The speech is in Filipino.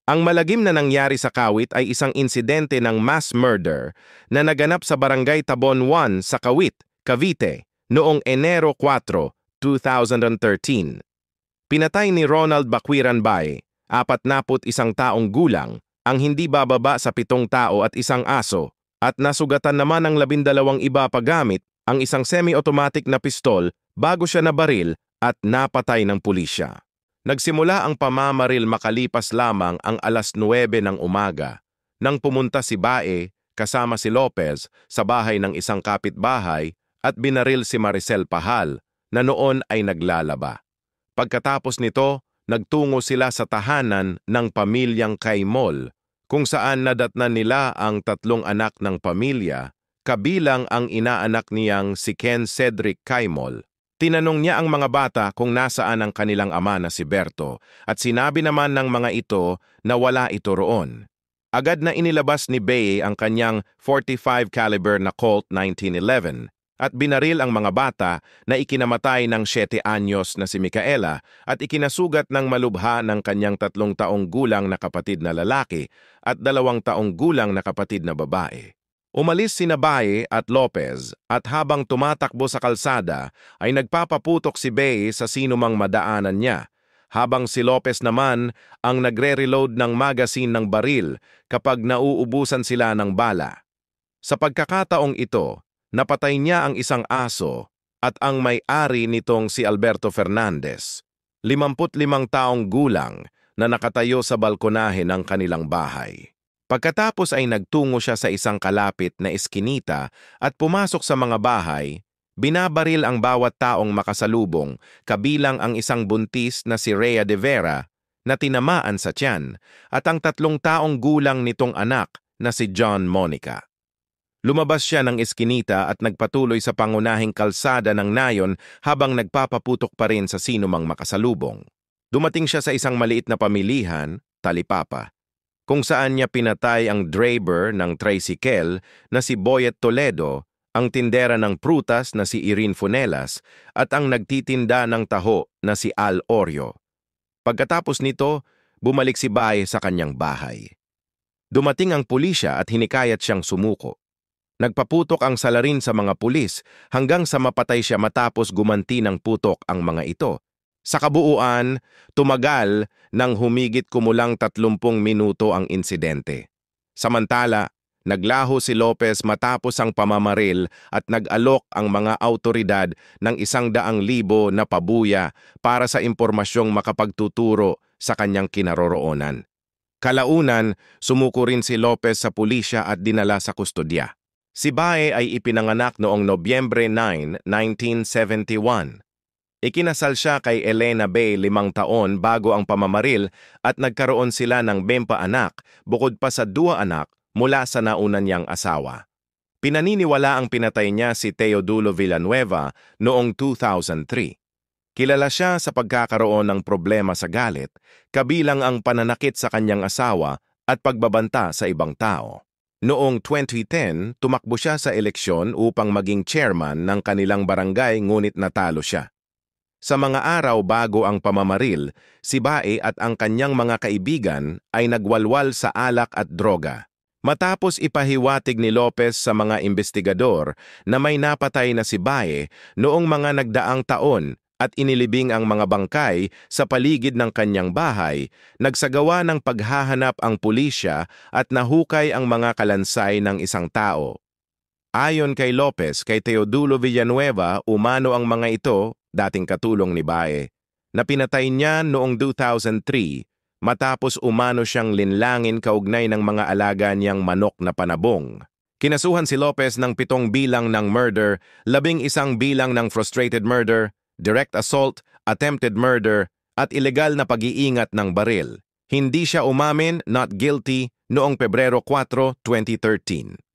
Ang malagim na nangyari sa Kawit ay isang insidente ng mass murder na naganap sa Barangay Tabon 1 sa Kawit, Cavite, noong Enero 4, 2013. Pinatay ni Ronald Baquiran Bay, 41 taong gulang, ang hindi bababa sa 7 tao at isang aso, at nasugatan naman ng 12 iba pagamit ang isang semi-automatic na pistol bago siya nabaril at napatay ng pulisya. Nagsimula ang pamamaril makalipas lamang ang alas 9 ng umaga nang pumunta si Bae kasama si Lopez sa bahay ng isang kapitbahay at binaril si Maricel Pahal na noon ay naglalaba. Pagkatapos nito, nagtungo sila sa tahanan ng pamilyang Caimol kung saan nadatnan nila ang 3 anak ng pamilya kabilang ang inaanak niyang si Ken Cedric Caimol. Tinanong niya ang mga bata kung nasaan ang kanilang ama na si Berto at sinabi naman ng mga ito na wala ito roon. Agad na inilabas ni Bae ang kanyang .45 caliber na Colt 1911 at binaril ang mga bata na ikinamatay ng 7 anyos na si Micaela at ikinasugat ng malubha ng kanyang 3 taong gulang na kapatid na lalaki at 2 taong gulang na kapatid na babae. Umalis sina Bae at Lopez at habang tumatakbo sa kalsada ay nagpapaputok si Bae sa sinumang madaanan niya, habang si Lopez naman ang nagre-reload ng magazine ng baril kapag nauubusan sila ng bala. Sa pagkakataong ito, napatay niya ang isang aso at ang may-ari nitong si Alberto Fernandez, 55 taong gulang na nakatayo sa balkonahe ng kanilang bahay. Pagkatapos ay nagtungo siya sa isang kalapit na eskinita at pumasok sa mga bahay, binabaril ang bawat taong makasalubong kabilang ang isang buntis na si Rhea de Vera na tinamaan sa tiyan at ang 3 taong gulang nitong anak na si John Monica. Lumabas siya ng eskinita at nagpatuloy sa pangunahing kalsada ng nayon habang nagpapaputok pa rin sa sinumang makasalubong. Dumating siya sa isang maliit na pamilihan, Talipapa, kung saan niya pinatay ang driver ng tricycle na si Boyet Toledo, ang tindera ng prutas na si Irene Funelas at ang nagtitinda ng taho na si Al Orio. Pagkatapos nito, bumalik si Bae sa kanyang bahay. Dumating ang pulisya at hinikayat siyang sumuko. Nagpaputok ang salarin sa mga pulis hanggang sa mapatay siya matapos gumanti ng putok ang mga ito. Sa kabuuan, tumagal ng humigit kumulang 30 minuto ang insidente. Samantala, naglaho si Lopez matapos ang pamamaril at nag-alok ang mga autoridad ng 100,000 na pabuya para sa impormasyong makapagtuturo sa kanyang kinaroroonan. Kalaunan, sumuko rin si Lopez sa pulisya at dinala sa kustodya. Si Bae ay ipinanganak noong Nobyembre 9, 1971. Ikinasal siya kay Elena Bae 5 taon bago ang pamamaril at nagkaroon sila ng 20 anak bukod pa sa 2 anak mula sa nauna niyang asawa. Pinaniniwala ang pinatay niya si Teodulo Villanueva noong 2003. Kilala siya sa pagkakaroon ng problema sa galit, kabilang ang pananakit sa kanyang asawa at pagbabanta sa ibang tao. Noong 2010, tumakbo siya sa eleksyon upang maging chairman ng kanilang barangay ngunit natalo siya. Sa mga araw bago ang pamamaril, si Bae at ang kanyang mga kaibigan ay nagwalwal sa alak at droga. Matapos ipahiwatig ni Lopez sa mga investigador na may napatay na si Bae noong mga nagdaang taon at inilibing ang mga bangkay sa paligid ng kanyang bahay, nagsagawa ng paghahanap ang pulisya at nahukay ang mga kalansay ng isang tao. Ayon kay Lopez, kay Teodulo Villanueva, umano ang mga ito, dating katulong ni Bae, na pinatay niya noong 2003 matapos umano siyang linlangin kaugnay ng mga alaga niyang manok na panabong. Kinasuhan si Lopez ng 7 bilang ng murder, 11 bilang ng frustrated murder, direct assault, attempted murder, at ilegal na pag-iingat ng baril. Hindi siya umamin, not guilty, noong Pebrero 4, 2013.